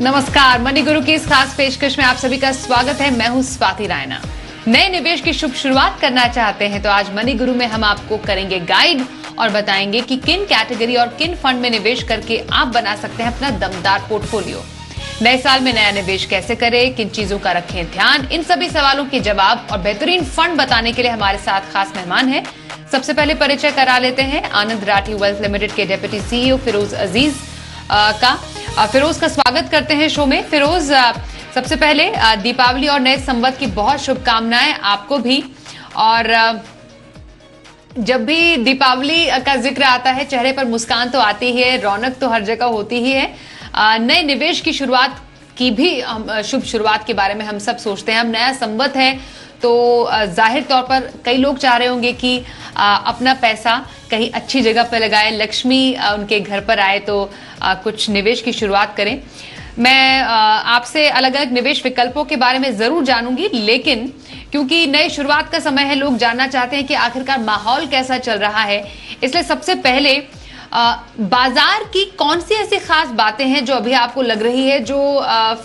नमस्कार, मनी गुरु की इस खास पेशकश में आप सभी का स्वागत है। मैं हूं स्वाति रायना। नए निवेश की शुभ शुरुआत करना चाहते हैं तो आज मनी गुरु में हम आपको करेंगे गाइड और बताएंगे कि किन कैटेगरी और किन फंड में निवेश करके आप बना सकते हैं अपना दमदार पोर्टफोलियो। नए साल में नया निवेश कैसे करें, किन चीजों का रखें ध्यान, इन सभी सवालों के जवाब और बेहतरीन फंड बताने के लिए हमारे साथ खास मेहमान हैं। सबसे पहले परिचय करा लेते हैं आनंद राठी वेल्थ लिमिटेड के डेप्यूटी सीईओ फिरोज अजीज का। फिरोज का स्वागत करते हैं शो में। फिरोज, सबसे पहले दीपावली और नए संवत की बहुत शुभकामनाएं आपको भी। और जब भी दीपावली का जिक्र आता है चेहरे पर मुस्कान तो आती ही है, रौनक तो हर जगह होती ही है। नए निवेश की शुरुआत की भी शुभ शुरुआत के बारे में हम सब सोचते हैं। हम नया संवत है तो जाहिर तौर पर कई लोग चाह रहे होंगे कि अपना पैसा कहीं अच्छी जगह पर लगाए, लक्ष्मी उनके घर पर आए तो कुछ निवेश की शुरुआत करें। मैं आपसे अलग अलग निवेश विकल्पों के बारे में जरूर जानूंगी, लेकिन क्योंकि नई शुरुआत का समय है, लोग जानना चाहते हैं कि आखिरकार माहौल कैसा चल रहा है। इसलिए सबसे पहले बाजार की कौन सी ऐसी खास बातें हैं जो अभी आपको लग रही है जो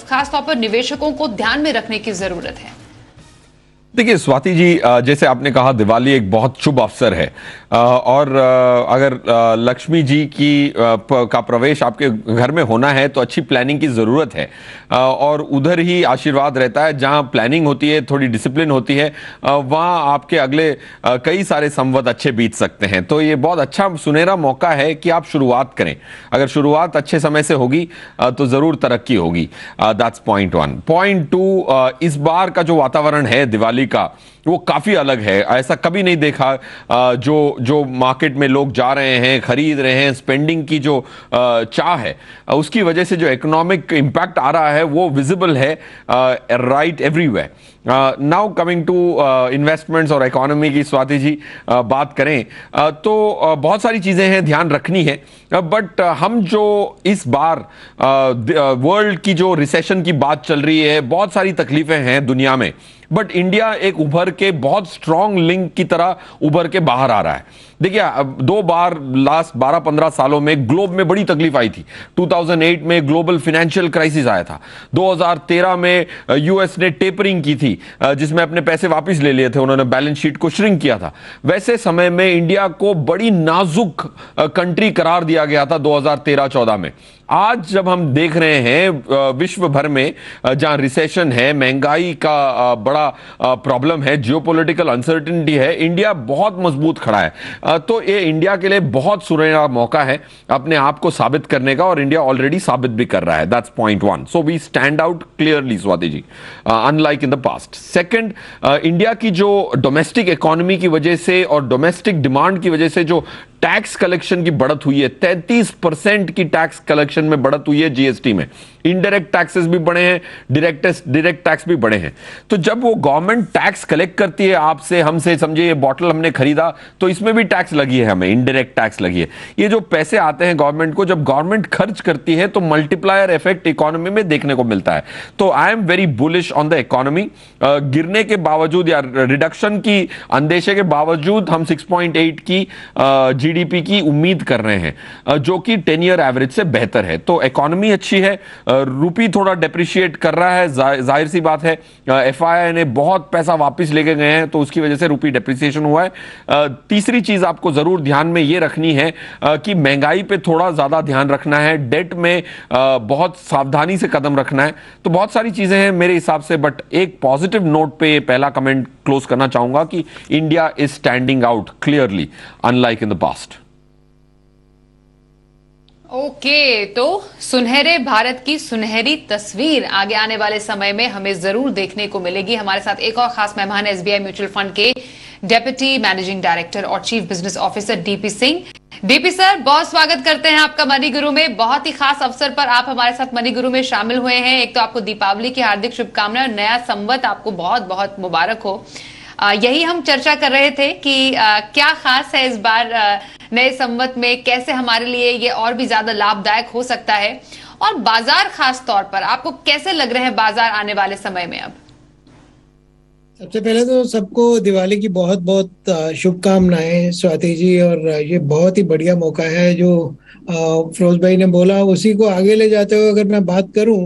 खास तौर पर निवेशकों को ध्यान में रखने की जरूरत है? देखिए स्वाति जी, जैसे आपने कहा दिवाली एक बहुत शुभ अवसर है और अगर लक्ष्मी जी का प्रवेश आपके घर में होना है तो अच्छी प्लानिंग की ज़रूरत है और उधर ही आशीर्वाद रहता है। जहां प्लानिंग होती है, थोड़ी डिसिप्लिन होती है, वहां आपके अगले कई सारे संवत अच्छे बीत सकते हैं। तो ये बहुत अच्छा सुनहरा मौका है कि आप शुरुआत करें। अगर शुरुआत अच्छे समय से होगी तो ज़रूर तरक्की होगी। That's point one. Point two, इस बार का जो वातावरण है दिवाली का वो काफी अलग है। ऐसा कभी नहीं देखा। जो मार्केट में लोग जा रहे हैं, खरीद रहे हैं, स्पेंडिंग की जो चाह है उसकी वजह से जो इकोनॉमिक इंपैक्ट आ रहा है वो विजिबल है right everywhere. Now coming to investments और इकोनॉमी की स्वाति जी बात करें तो बहुत सारी चीजें हैं, ध्यान रखनी है। बट हम जो इस बार वर्ल्ड की जो रिसेशन की बात चल रही है, बहुत सारी तकलीफें हैं दुनिया में, बट इंडिया एक उभर के बहुत स्ट्रांग लिंक की तरह उभर के बाहर आ रहा है। देखिए, दो बार लास्ट 12-15 सालों में ग्लोब में बड़ी तकलीफ आई थी। 2008 में ग्लोबल फाइनेंशियल क्राइसिस आया था। 2013 में यूएस ने टेपरिंग की थी जिसमें अपने पैसे वापस ले लिए थे, उन्होंने बैलेंस शीट को श्रिंक किया था। वैसे समय में इंडिया को बड़ी नाजुक कंट्री करार दिया गया था 2013-14 में। आज जब हम देख रहे हैं विश्व भर में जहां रिसेशन है, महंगाई का बड़ा प्रॉब्लम है, जियोपॉलिटिकल अनसर्टेनिटी है, इंडिया बहुत मजबूत खड़ा है। तो ये इंडिया के लिए बहुत सुनहरा मौका है अपने आप को साबित करने का, और इंडिया ऑलरेडी साबित भी कर रहा है। That's point one. So we stand out clearly Swati ji, unlike in the past. Second, India की जो डोमेस्टिक इकोनॉमी की वजह से और डोमेस्टिक डिमांड की वजह से जो टैक्स कलेक्शन की बढ़त हुई है, 33% की टैक्स कलेक्शन में बढ़त हुई है जीएसटी में। इनडायरेक्ट टैक्सेस भी बढ़े हैं, डायरेक्ट टैक्स भी बढ़े हैं। तो जब वो गवर्नमेंट टैक्स कलेक्ट करती है आपसे, हमसे, समझिए ये बॉटल हमने खरीदा तो इसमें भी टैक्स लगी है, हमें इनडायरेक्ट टैक्स लगी है। ये जो पैसे आते हैं गवर्नमेंट को, जब गवर्नमेंट खर्च करती है तो मल्टीप्लायर इफेक्ट इकोनॉमी में देखने को मिलता है। तो I am very bullish on the economy. गिरने के बावजूद या रिडक्शन की अंदेशे के बावजूद हम 6.8 की जीडीपी की उम्मीद कर रहे हैं जो कि 10 ईयर एवरेज से बेहतर है। तो इकोनॉमी अच्छी है, रुपी थोड़ा डेप्रिशिएट कर रहा है, जाहिर सी बात है। एफआईआई ने बहुत पैसा वापस लेके गए हैं तो उसकी वजह से रुपी डेप्रिसिएशन हुआ है। तीसरी चीज आपको जरूर ध्यान में ये रखनी है कि महंगाई पे थोड़ा ज्यादा ध्यान रखना है, डेट में बहुत सावधानी से कदम रखना है। तो बहुत सारी चीजें हैं मेरे हिसाब से, बट एक पॉजिटिव नोट पे पहला कमेंट क्लोज करना चाहूंगा कि India is standing out clearly unlike in the past. Okay, तो सुनहरे भारत की सुनहरी तस्वीर आगे आने वाले समय में हमें जरूर देखने को मिलेगी। हमारे साथ एक और खास मेहमान है एसबीआई म्यूचुअल फंड के डेप्यूटी मैनेजिंग डायरेक्टर और chief business officer DP Singh. DP sir, बहुत स्वागत करते हैं आपका मनी गुरु में। बहुत ही खास अवसर पर आप हमारे साथ मनी गुरु में शामिल हुए हैं। एक तो आपको दीपावली की हार्दिक शुभकामनाएं और नया संवत आपको बहुत बहुत मुबारक हो। यही हम चर्चा कर रहे थे कि क्या खास है इस बार नए संवत में, कैसे हमारे लिए ये और भी ज्यादा लाभदायक हो सकता है, और बाजार खास तौर पर आपको कैसे लग रहे हैं बाजार आने वाले समय में? अब सबसे पहले तो सबको दिवाली की बहुत बहुत शुभकामनाएं स्वाति जी। और ये बहुत ही बढ़िया मौका है जो फिरोज भाई ने बोला, उसी को आगे ले जाते हुए अगर मैं बात करूं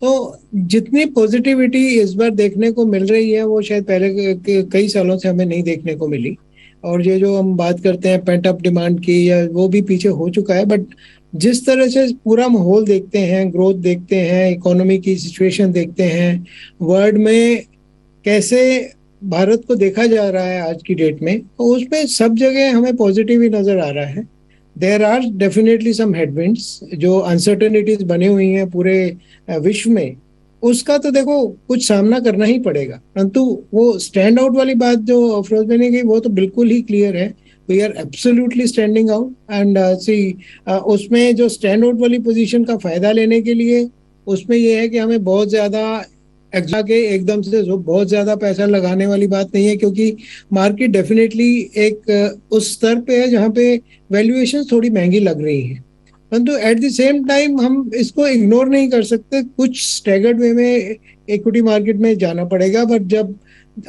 तो जितनी पॉजिटिविटी इस बार देखने को मिल रही है वो शायद पहले कई सालों से हमें नहीं देखने को मिली। और ये जो हम बात करते हैं पेंट अप डिमांड की, या वो भी पीछे हो चुका है, बट जिस तरह से पूरा माहौल देखते हैं, ग्रोथ देखते हैं, इकोनॉमी की सिचुएशन देखते हैं, वर्ल्ड में कैसे भारत को देखा जा रहा है आज की डेट में, तो उसमें सब जगह हमें पॉजिटिव ही नजर आ रहा है। There are definitely some headwinds, जो अनसर्टेनिटीज बनी हुई हैं पूरे विश्व में, उसका तो देखो कुछ सामना करना ही पड़ेगा। परंतु वो स्टैंड आउट वाली बात जो अफरोज ने की, वो तो बिल्कुल ही क्लियर है। We are absolutely standing out and see, उसमें जो स्टैंड आउट वाली पोजीशन का फायदा लेने के लिए उसमें ये है कि हमें बहुत ज्यादा के एकदम से जो बहुत ज्यादा पैसा लगाने वाली बात नहीं है, क्योंकि मार्केट डेफिनेटली एक उस स्तर पे है जहाँ पे वैल्यूएशन थोड़ी महंगी लग रही है। परंतु एट द सेम टाइम हम इसको इग्नोर नहीं कर सकते, कुछ स्टैगर्ड वे में इक्विटी मार्केट में जाना पड़ेगा। बट जब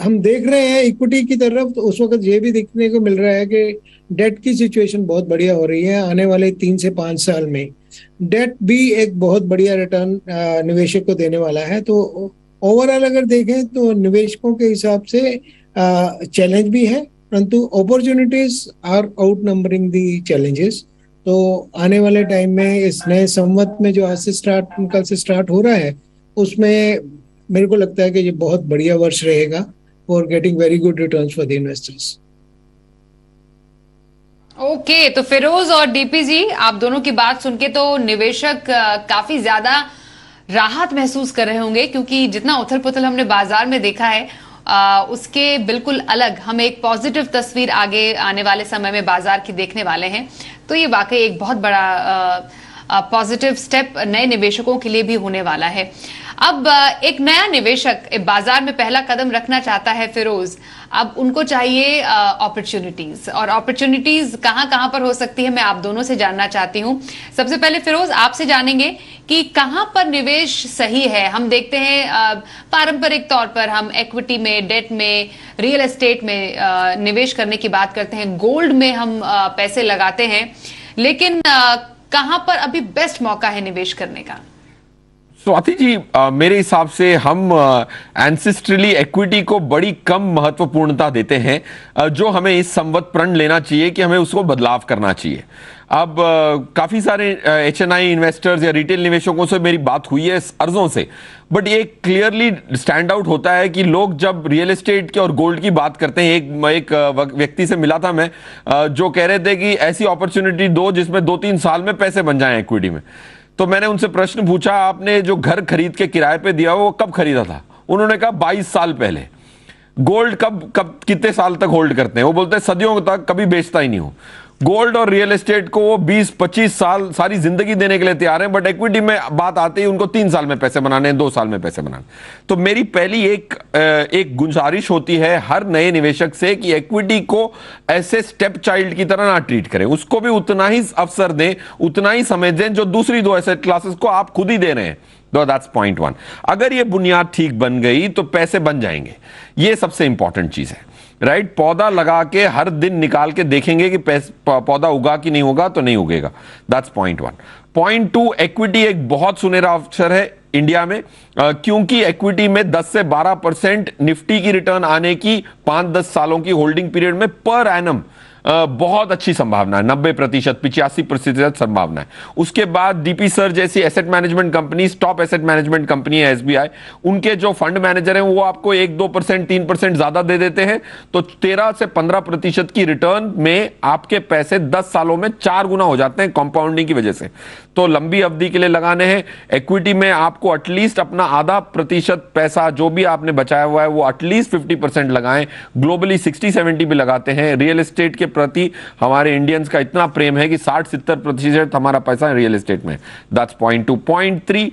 हम देख रहे हैं इक्विटी की तरफ, तो उस वक्त ये भी देखने को मिल रहा है कि डेट की सिचुएशन बहुत बढ़िया हो रही है। आने वाले 3 से 5 साल में डेट भी एक बहुत बढ़िया रिटर्न निवेशक को देने वाला है। तो ओवरऑल अगर देखें तो निवेशकों के हिसाब से चैलेंज भी है, परंतु opportunities are outnumbering the challenges. तो आने वाले टाइम में इस नए संवत में जो आज से कल से स्टार्ट हो रहा है, उसमें मेरे को लगता है कि ये बहुत बढ़िया वर्ष रहेगा for getting very good returns for the investors. Okay, तो फिरोज और डीपी जी, आप दोनों की बात सुन के तो निवेशक काफी ज्यादा राहत महसूस कर रहे होंगे, क्योंकि जितना उथल पुथल हमने बाजार में देखा है उसके बिल्कुल अलग हम एक पॉजिटिव तस्वीर आगे आने वाले समय में बाजार की देखने वाले हैं। तो ये वाकई एक बहुत बड़ा पॉजिटिव स्टेप नए निवेशकों के लिए भी होने वाला है। अब एक नया निवेशक बाजार में पहला कदम रखना चाहता है फिरोज, अब उनको चाहिए अपॉर्चुनिटीज, और अपॉर्चुनिटीज कहां कहां पर हो सकती है, मैं आप दोनों से जानना चाहती हूं। सबसे पहले फिरोज आपसे जानेंगे कि कहां पर निवेश सही है। हम देखते हैं पारंपरिक तौर पर हम इक्विटी में, डेट में, रियल एस्टेट में निवेश करने की बात करते हैं, गोल्ड में हम पैसे लगाते हैं, लेकिन कहां पर अभी बेस्ट मौका है निवेश करने का? स्वाति जी, मेरे हिसाब से हम एंसेस्ट्रली एक्विटी को बड़ी कम महत्वपूर्णता देते हैं, जो हमें इस संवत प्रण लेना चाहिए कि हमें उसको बदलाव करना चाहिए। अब काफी सारे एचएनआई इन्वेस्टर्स या रिटेल निवेशकों से मेरी बात हुई है अर्जों से, बट ये क्लियरली स्टैंड आउट होता है कि लोग जब रियल एस्टेट के और गोल्ड की बात करते हैं, एक व्यक्ति से मिला था मैं, जो कह रहे थे कि ऐसी अपॉर्चुनिटी दो जिसमें 2-3 साल में पैसे बन जाएं इक्विटी में। तो मैंने उनसे प्रश्न पूछा, आपने जो घर खरीद के किराए पे दिया वो कब खरीदा था? उन्होंने कहा 22 साल पहले। गोल्ड कब कितने साल तक होल्ड करते हैं? वो बोलते हैं सदियों तक, कभी बेचता ही नहीं हूं। गोल्ड और रियल एस्टेट को वो 20-25 साल सारी जिंदगी देने के लिए तैयार हैं, बट इक्विटी में बात आती है उनको 3 साल में पैसे बनाने हैं, 2 साल में पैसे बनाने। तो मेरी पहली एक गुजारिश होती है हर नए निवेशक से कि इक्विटी को ऐसे स्टेप चाइल्ड की तरह ना ट्रीट करें, उसको भी उतना ही अवसर दें, उतना ही समय दें जो दूसरी 2 एसेट क्लासेस को आप खुद ही दे रहे हैं। That's point 1। अगर ये बुनियाद ठीक बन गई तो पैसे बन जाएंगे, ये सबसे इंपॉर्टेंट चीज है, राइट? पौधा लगा के हर दिन निकाल के देखेंगे कि पौधा उगा कि नहीं होगा, तो नहीं उगेगा। That's point 1। पॉइंट 2, इक्विटी एक बहुत सुनहरा अवसर है इंडिया में, क्योंकि इक्विटी में 10 से 12% निफ्टी की रिटर्न आने की 5-10 सालों की होल्डिंग पीरियड में पर एनम बहुत अच्छी संभावना है, 90%, 85% संभावना है। उसके बाद डीपी सर जैसी asset management company, top asset management company है एसबीआई, उनके जो फंड मैनेजर हैं वो आपको 1-2%, 3% ज्यादा दे देते हैं, तो 13 से 15% की रिटर्न में आपके पैसे 10 सालों में 4 गुना हो जाते हैं कंपाउंडिंग की वजह से। तो लंबी अवधि के लिए लगाने हैं। इक्विटी में आपको एटलीस्ट अपना आधा प्रतिशत पैसा जो भी आपने बचाया हुआ है वो एटलीस्ट 50% लगाएं। ग्लोबली 60-70 भी लगाते हैं। रियल एस्टेट के प्रति हमारे इंडियंस का इतना प्रेम है कि 60-70% हमारा पैसा रियल एस्टेट में। That's point 2। पॉइंट 3,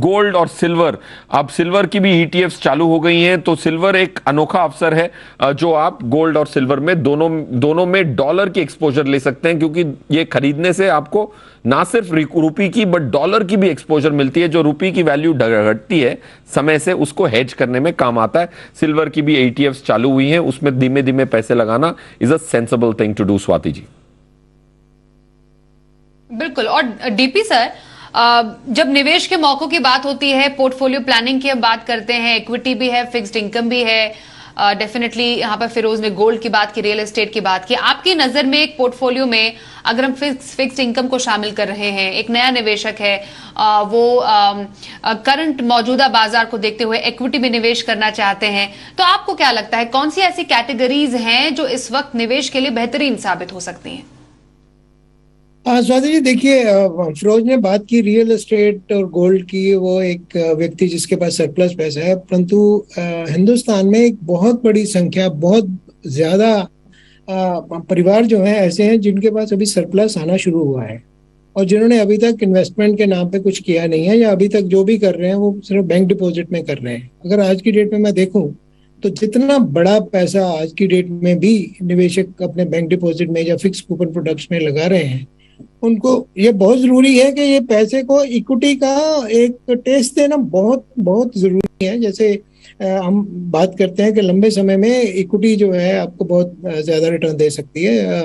गोल्ड और सिल्वर। अब सिल्वर की भी ईटीएफ्स चालू हो गई हैं, तो सिल्वर एक अनोखा अवसर है जो आप गोल्ड और सिल्वर में दोनों में डॉलर की एक्सपोजर ले सकते हैं, क्योंकि ये खरीदने से आपको ना सिर्फ रुपी की बट डॉलर की भी एक्सपोजर मिलती है। जो रुपी की वैल्यू घटती है समय से, उसको हेज करने में काम आता है। सिल्वर की भी ईटीएफ्स चालू हुई हैं, उसमें धीमे धीमे पैसे लगाना is a sensible thing to do. Swati ji, बिल्कुल। और डीपी सर, जब निवेश के मौकों की बात होती है, पोर्टफोलियो प्लानिंग की हम बात करते हैं, इक्विटी भी है, फिक्स्ड इनकम भी है, डेफिनेटली यहाँ पर फिरोज ने गोल्ड की बात की, रियल एस्टेट की बात की। आपकी नजर में एक पोर्टफोलियो में अगर हम फिक्स्ड इनकम को शामिल कर रहे हैं, एक नया निवेशक है, वो करंट मौजूदा बाजार को देखते हुए इक्विटी में निवेश करना चाहते हैं, तो आपको क्या लगता है कौन सी ऐसी कैटेगरीज हैं जो इस वक्त निवेश के लिए बेहतरीन साबित हो सकती हैं? स्वाति जी देखिए, फिरोज ने बात की रियल एस्टेट और गोल्ड की। वो एक व्यक्ति जिसके पास सरप्लस पैसा है, परंतु हिंदुस्तान में एक बहुत बड़ी संख्या, बहुत ज्यादा परिवार जो है ऐसे हैं जिनके पास अभी सरप्लस आना शुरू हुआ है और जिन्होंने अभी तक इन्वेस्टमेंट के नाम पे कुछ किया नहीं है, या अभी तक जो भी कर रहे हैं वो सिर्फ बैंक डिपॉजिट में कर रहे हैं। अगर आज की डेट में मैं देखूं तो जितना बड़ा पैसा आज की डेट में भी निवेशक अपने बैंक डिपॉजिट में या फिक्स कूपन प्रोडक्ट्स में लगा रहे हैं, उनको ये बहुत जरूरी है कि ये पैसे को इक्विटी का एक टेस्ट देना बहुत बहुत जरूरी है। जैसे हम बात करते हैं कि लंबे समय में इक्विटी जो है आपको बहुत ज्यादा रिटर्न दे सकती है।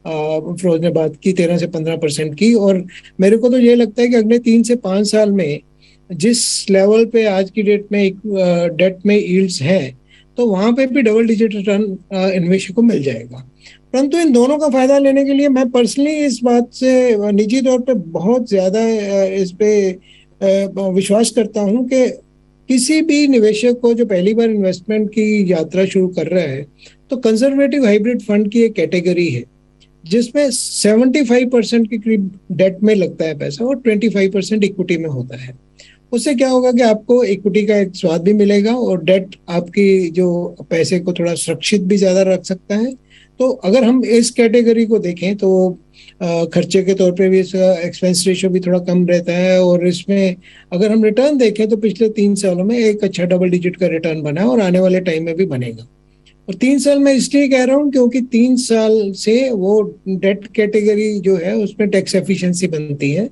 फिरोज ने बात की 13 से 15% की, और मेरे को तो ये लगता है कि अगले 3 से 5 साल में जिस लेवल पे आज की डेट में डेट में यील्ड्स हैं, तो वहां पे भी डबल डिजिट रिटर्न इन्वेस्टर को मिल जाएगा। परंतु इन दोनों का फायदा लेने के लिए मैं पर्सनली इस बात से निजी तौर पे बहुत ज्यादा इस पे विश्वास करता हूं कि किसी भी निवेशक को जो पहली बार इन्वेस्टमेंट की यात्रा शुरू कर रहा है, तो कंजर्वेटिव हाइब्रिड फंड की एक कैटेगरी है जिसमें 75% के करीब डेट में लगता है पैसा और 25% इक्विटी में होता है। उससे क्या होगा कि आपको इक्विटी का एक स्वाद भी मिलेगा और डेट आपकी जो पैसे को थोड़ा सुरक्षित भी ज्यादा रख सकता है। तो अगर हम इस कैटेगरी को देखें तो खर्चे के तौर पे भी इसका एक्सपेंस रेशियो भी थोड़ा कम रहता है, और इसमें अगर हम रिटर्न देखें तो पिछले 3 सालों में एक अच्छा डबल डिजिट का रिटर्न बना है और आने वाले टाइम में भी बनेगा। और 3 साल में इसलिए कह रहा हूँ क्योंकि 3 साल से वो डेट कैटेगरी जो है उसमें टैक्स एफिशिएंसी बनती है।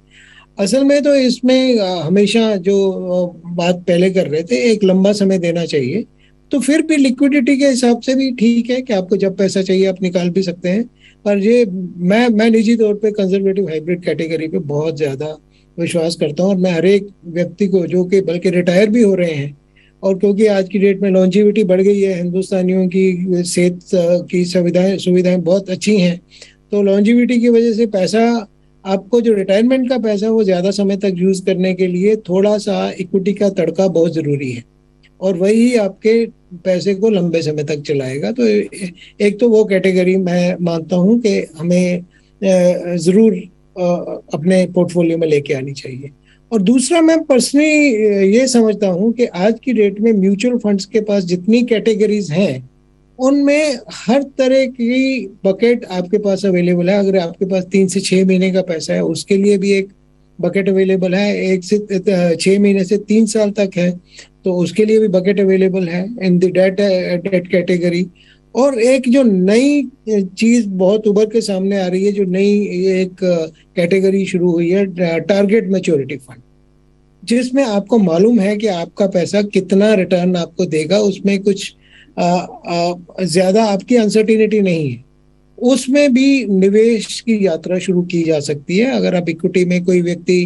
असल में तो इसमें हमेशा जो बात पहले कर रहे थे, एक लंबा समय देना चाहिए, तो फिर भी लिक्विडिटी के हिसाब से भी ठीक है कि आपको जब पैसा चाहिए आप निकाल भी सकते हैं। पर ये मैं निजी तौर पे कंजर्वेटिव हाइब्रिड कैटेगरी पे बहुत ज्यादा विश्वास करता हूँ, और मैं हर एक व्यक्ति को जो कि बल्कि रिटायर भी हो रहे हैं, और क्योंकि आज की डेट में लॉन्जिविटी बढ़ गई है, हिंदुस्तानियों की सेहत की सुविधाएं बहुत अच्छी हैं, तो लॉन्जिविटी की वजह से पैसा आपको जो रिटायरमेंट का पैसा वो ज्यादा समय तक यूज करने के लिए थोड़ा सा इक्विटी का तड़का बहुत जरूरी है, और वही आपके पैसे को लंबे समय तक चलाएगा। तो एक तो वो कैटेगरी मैं मानता हूं कि हमें जरूर अपने पोर्टफोलियो में लेके आनी चाहिए। और दूसरा, मैं पर्सनली ये समझता हूं कि आज की डेट में म्यूचुअल फंड्स के पास जितनी कैटेगरीज हैं उनमें हर तरह की बकेट आपके पास अवेलेबल है। अगर आपके पास 3 से 6 महीने का पैसा है उसके लिए भी एक बकेट अवेलेबल है, 1 से 6 महीने से 3 साल तक है तो उसके लिए भी बकेट अवेलेबल है इन द डेट कैटेगरी। और एक जो नई चीज बहुत उभर के सामने आ रही है, जो नई एक कैटेगरी शुरू हुई है, टारगेट मैच्योरिटी फंड, जिसमें आपको मालूम है कि आपका पैसा कितना रिटर्न आपको देगा, उसमें कुछ ज्यादा आपकी अनसर्टिनिटी नहीं है। उसमें भी निवेश की यात्रा शुरू की जा सकती है। अगर आप इक्विटी में कोई व्यक्ति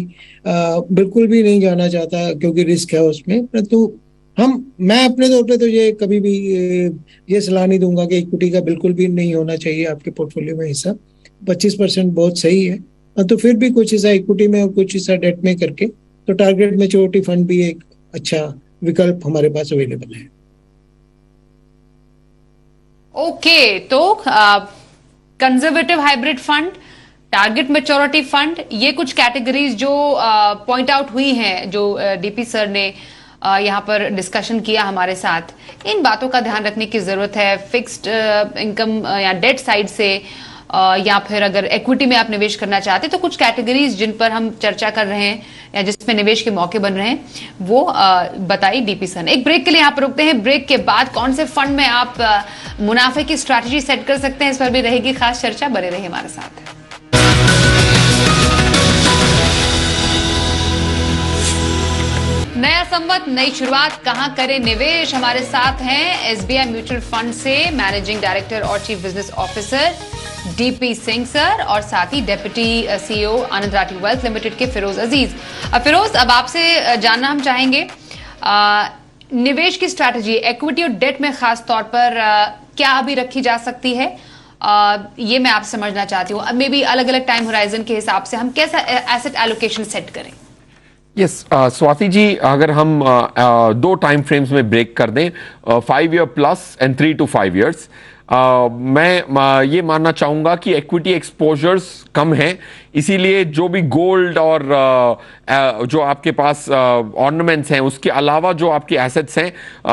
बिल्कुल भी नहीं जाना चाहता क्योंकि रिस्क है उसमें, परंतु मैं अपने तौर पे तो ये कभी भी ये सलाह नहीं दूंगा कि इक्विटी का बिल्कुल भी नहीं होना चाहिए आपके पोर्टफोलियो में हिस्सा। 25% बहुत सही है, तो फिर भी कुछ हिस्सा इक्विटी में और कुछ हिस्सा डेट में करके, तो टारगेट मैच्योरिटी फंड भी एक अच्छा विकल्प हमारे पास अवेलेबल है। ओके, तो conservative hybrid fund, target maturity fund, ये कुछ कैटेगरीज जो पॉइंट आउट हुई हैं, जो डीपी सर ने यहाँ पर डिस्कशन किया हमारे साथ, इन बातों का ध्यान रखने की जरूरत है। फिक्स्ड इनकम या डेट साइड से या फिर अगर इक्विटी में आप निवेश करना चाहते हैं, तो कुछ कैटेगरीज जिन पर हम चर्चा कर रहे हैं या जिसमें निवेश के मौके बन रहे हैं वो बताई डीपी सर ने। एक ब्रेक के लिए यहाँ पर रुकते हैं। ब्रेक के बाद कौन से फंड में आप मुनाफे की स्ट्रैटेजी सेट कर सकते हैं, इस पर भी रहेगी खास चर्चा। बने रहिए हमारे साथ। नया संवत, नई शुरुआत, कहां करें निवेश? हमारे साथ हैं एसबीआई म्यूचुअल फंड से मैनेजिंग डायरेक्टर और chief business officer DP Singh sir, और साथ ही डेप्यूटी सीईओ आनंद राठी वेल्थ लिमिटेड के फिरोज अजीज। फिरोज, अब आपसे जानना हम चाहेंगे निवेश की स्ट्रैटेजी इक्विटी और डेट में खास तौर पर क्या अभी रखी जा सकती है? ये मैं आपसे समझना चाहती हूँ। मे बी अलग अलग टाइम होराइजन के हिसाब से हम कैसा एसेट एलोकेशन सेट करें? यस स्वाति जी, अगर हम दो टाइम फ्रेम्स में ब्रेक कर दें, 5 year plus and 3 to 5 years, मैं ये मानना चाहूँगा कि इक्विटी एक्सपोजर्स कम हैं, इसीलिए जो भी गोल्ड और जो आपके पास ऑर्नामेंट्स हैं उसके अलावा जो आपके एसेट्स हैं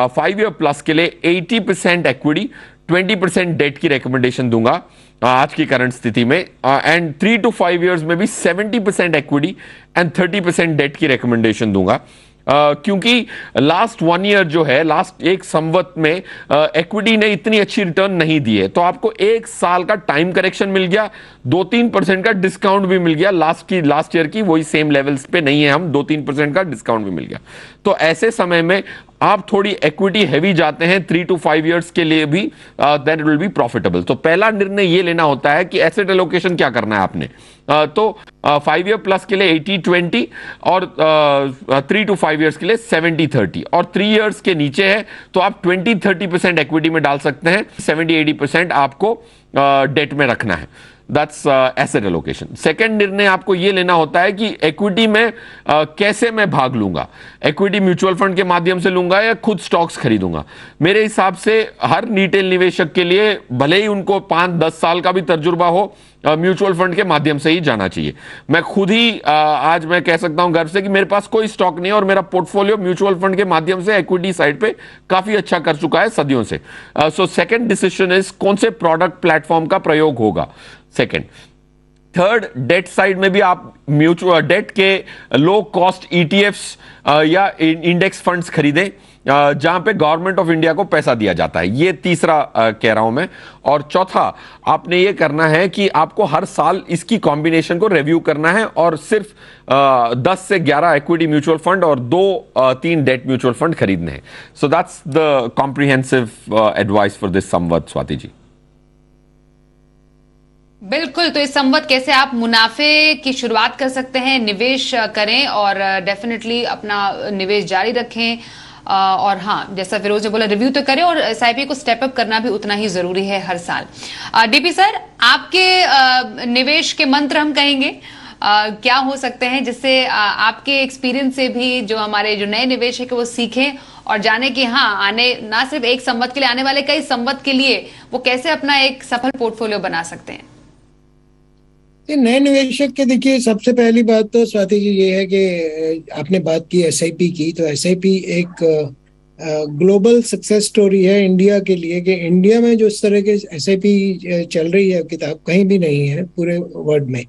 5 ईयर प्लस के लिए 80% इक्विटी 20% डेट की रिकमेंडेशन दूंगा आज की करंट स्थिति में, एंड 3 to 5 years में भी 70% इक्विटी एंड 30% डेट की रिकमेंडेशन दूंगा। क्योंकि लास्ट 1 year जो है, लास्ट एक संवत में इक्विटी ने इतनी अच्छी रिटर्न नहीं दी है, तो आपको एक साल का टाइम करेक्शन मिल गया, 2-3% का डिस्काउंट भी मिल गया। लास्ट ईयर की वही सेम लेवल्स पे नहीं है हम, 2-3% का डिस्काउंट भी मिल गया। तो ऐसे समय में आप थोड़ी इक्विटी हैवी जाते हैं 3 to 5 years के लिए भी, then it will be profitable. तो पहला निर्णय ये लेना होता है कि एसेट एलोकेशन क्या करना है आपने। तो 5 ईयर प्लस के लिए 80-20 और 3 to 5 years के लिए 70-30, और 3 years के नीचे है तो आप 20-30% इक्विटी में डाल सकते हैं, 70-80% आपको डेट में रखना है। That's asset allocation. सेकंड निर्णय आपको यह लेना होता है कि इक्विटी में कैसे मैं भाग लूंगा, इक्विटी म्यूचुअल फंड के माध्यम से लूंगा या खुद स्टॉक्स खरीदूंगा। मेरे हिसाब से हर रिटेल निवेशक के लिए, भले ही उनको 5-10 साल का भी तजुर्बा हो, म्यूचुअल फंड के माध्यम से ही जाना चाहिए। मैं खुद ही आज मैं कह सकता हूं गर्व से कि मेरे पास कोई स्टॉक नहीं है और मेरा पोर्टफोलियो म्यूचुअल फंड के माध्यम से इक्विटी साइड पे काफी अच्छा कर चुका है सदियों से। सो सेकंड डिसीजन इज कौन से प्रोडक्ट प्लेटफॉर्म का प्रयोग होगा, सेकंड। थर्ड, डेट साइड में भी आप म्यूचुअल डेट के लो कॉस्ट ईटीएफ्स या इंडेक्स फंड्स खरीदें जहां पे गवर्नमेंट ऑफ इंडिया को पैसा दिया जाता है। ये तीसरा कह रहा हूं मैं। और चौथा, आपने ये करना है कि आपको हर साल इसकी कॉम्बिनेशन को रिव्यू करना है और सिर्फ 10 से 11 इक्विटी म्यूचुअल फंड और 2-3 डेट म्यूचुअल फंड खरीदने हैं। So that's the comprehensive advice for this Samvat, Swati ji. बिल्कुल। तो इस संवत कैसे आप मुनाफे की शुरुआत कर सकते हैं, निवेश करें और डेफिनेटली अपना निवेश जारी रखें। और हाँ, जैसा फिरोज ने बोला, रिव्यू तो करें और एसआईपी को स्टेप अप करना भी उतना ही जरूरी है हर साल। डीपी सर, आपके निवेश के मंत्र हम कहेंगे क्या हो सकते हैं, जिससे आपके एक्सपीरियंस से भी जो हमारे जो नए निवेशक है वो सीखें और जाने कि हाँ, आने ना सिर्फ एक संवत के लिए, आने वाले कई संवत के लिए वो कैसे अपना एक सफल पोर्टफोलियो बना सकते हैं? नए निवेशक के देखिए, सबसे पहली बात तो स्वाति जी ये है कि आपने बात की एसआईपी की, तो एसआईपी एक ग्लोबल सक्सेस स्टोरी है इंडिया के लिए, कि इंडिया में जो इस तरह के एसआईपी चल रही है किताब कहीं भी नहीं है पूरे वर्ल्ड में।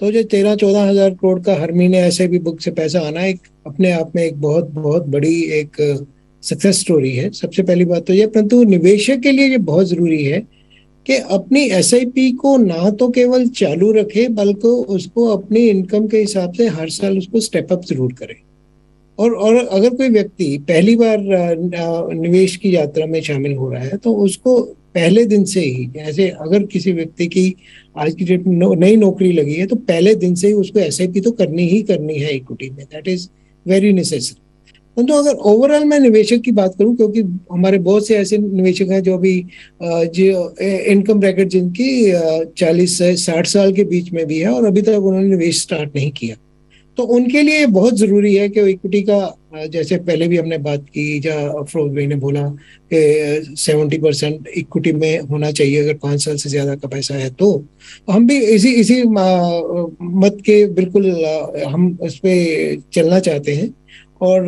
तो जो 13-14 हजार करोड़ का हर महीने एसआईपी बुक से पैसा आना एक अपने आप में एक बहुत बहुत बड़ी एक सक्सेस स्टोरी है। सबसे पहली बात तो ये, परंतु निवेशक के लिए ये बहुत जरूरी है कि अपनी एसआईपी को ना तो केवल चालू रखे, बल्कि उसको अपनी इनकम के हिसाब से हर साल उसको स्टेप अप जरूर करे। और अगर कोई व्यक्ति पहली बार निवेश की यात्रा में शामिल हो रहा है तो उसको पहले दिन से ही, जैसे अगर किसी व्यक्ति की आज की डेट में नई नौकरी लगी है तो पहले दिन से ही उसको एसआईपी तो करनी ही करनी है इक्विटी में। That is very necessary. तो अगर ओवरऑल मैं निवेशक की बात करूं, क्योंकि हमारे बहुत से ऐसे निवेशक हैं जो अभी जो इनकम ब्रैकेट जिनकी 40 से 60 साल के बीच में भी है और अभी तक उन्होंने निवेश स्टार्ट नहीं किया, तो उनके लिए बहुत जरूरी है कि इक्विटी का, जैसे पहले भी हमने बात की, जहाँ फिरोज भाई ने बोला कि 70% इक्विटी में होना चाहिए अगर 5 साल से ज्यादा का पैसा है। तो हम भी इसी मत के बिल्कुल हम उस पर चलना चाहते हैं। और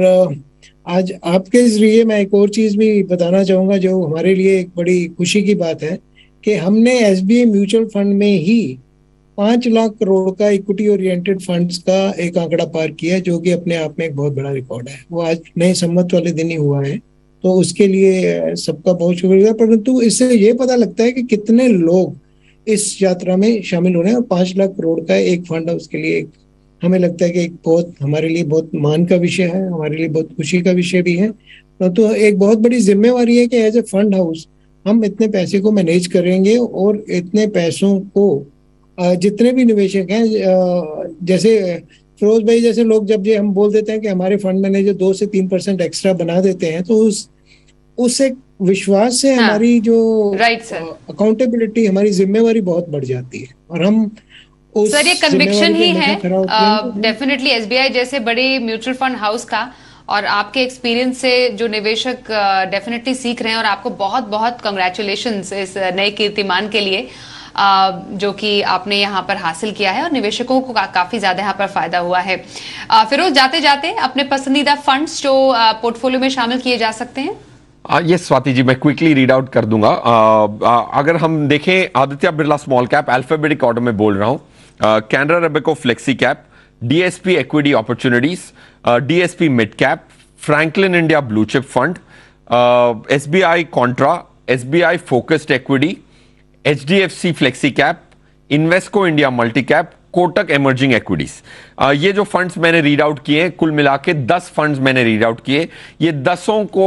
आज आपके जरिए मैं एक और चीज भी बताना चाहूंगा जो हमारे लिए एक बड़ी खुशी की बात है, कि हमने एसबीआई म्यूचुअल फंड में ही 5 लाख करोड़ का इक्विटी ओरिएंटेड फंड्स का एक आंकड़ा पार किया, जो कि अपने आप में एक बहुत बड़ा रिकॉर्ड है। वो आज नए संवत वाले दिन ही हुआ है, तो उसके लिए सबका बहुत शुक्रिया। परंतु इससे ये पता लगता है कि कितने लोग इस यात्रा में शामिल हो रहे हैं, और 5 लाख करोड़ का एक फंड है, उसके लिए हमें लगता है कि एक बहुत हमारे लिए बहुत मान का विषय है, हमारे लिए बहुत खुशी का विषय भी है। तो एक बहुत बड़ी जिम्मेवारी है कि एज ए फंड हाउस हम इतने पैसे को मैनेज करेंगे और इतने पैसों को जितने भी निवेशक हैं, जैसे फिरोज भाई जैसे लोग जब ये हम बोल देते हैं कि हमारे फंड मैनेजर 2 से 3% एक्स्ट्रा बना देते हैं, तो उस एक विश्वास से हाँ, हमारी जो राइट सर। अकाउंटेबिलिटी, हमारी जिम्मेवारी बहुत बढ़ जाती है और हम उस सर ये कन्विक्शन जिम्मेवारी पे ही है हमेशा खरा उतरेंगे। डेफिनेटली एसबीआई जैसे बड़े म्यूचुअल फंड हाउस का, और आपके एक्सपीरियंस से जो निवेशक डेफिनेटली सीख रहे हैं, और आपको बहुत बहुत कंग्रेचुलेशंस इस नए कीर्तिमान के लिए जो कि आपने यहाँ पर हासिल किया है, और निवेशकों को काफी ज्यादा यहाँ पर फायदा हुआ है। फिरोज, जाते जाते अपने पसंदीदा फंड्स जो पोर्टफोलियो में शामिल किए जा सकते हैं। ये स्वाति जी मैं क्विकली रीड आउट कर दूंगा। अगर हम देखें Aditya Birla small cap, alphabetic order में बोल रहा हूं, Canara Robeco flexi cap, DSP equity opportunities, DSP mid cap, Franklin India blue chip fund, SBI contra, SBI focused equity, HDFC flexi cap, Invesco India multi cap, Kotak emerging equities. ये जो funds मैंने read out किए, कुल मिला के 10 funds मैंने read out किए। ये 10 को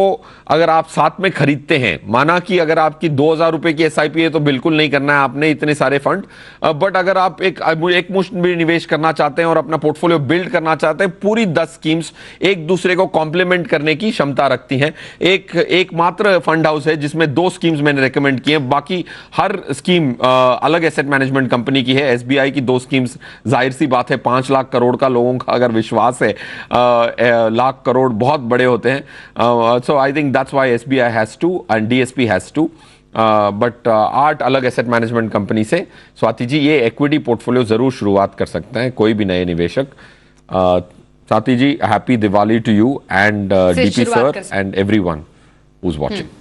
अगर आप साथ में खरीदते हैं, माना कि अगर आपकी 2000 रुपए की एसआईपी है तो बिल्कुल नहीं करना है आपने इतने सारे फंड, बट अगर आप एक मुश्त भी निवेश करना चाहते हैं और अपना पोर्टफोलियो बिल्ड करना चाहते हैं, पूरी 10 स्कीम्स एक दूसरे को कॉम्प्लीमेंट करने की क्षमता रखती हैं। एक मात्र फंड हाउस है जिसमें 2 स्कीम्स मैंने रेकमेंड किए, बाकी हर स्कीम अलग एसेट मैनेजमेंट कंपनी की है। एसबीआई की 2 स्कीम्स, जाहिर सी बात है 5 लाख करोड़ का लोगों का अगर विश्वास है, लाख करोड़ बहुत बड़े होते हैं। So I think that's why SBI has two and DSP has two, but 8 अलग एसेट मैनेजमेंट कंपनी से। स्वाति जी ये इक्विटी पोर्टफोलियो जरूर शुरुआत कर सकते हैं कोई भी नए निवेशक। Swati ji happy Diwali to you and DP sir and everyone who is watching.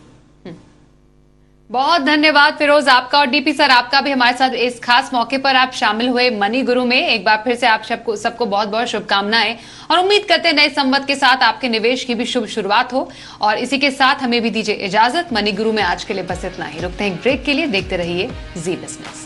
बहुत धन्यवाद फिरोज आपका, और डीपी सर आपका भी हमारे साथ इस खास मौके पर आप शामिल हुए मनी गुरु में। एक बार फिर से आप सबको बहुत बहुत शुभकामनाएं, और उम्मीद करते हैं नए संवत के साथ आपके निवेश की भी शुभ शुरुआत हो। और इसी के साथ हमें भी दीजिए इजाजत। मनी गुरु में आज के लिए बस इतना ही। रुकते हैं एक ब्रेक के लिए, देखते रहिए जी बिजनेस।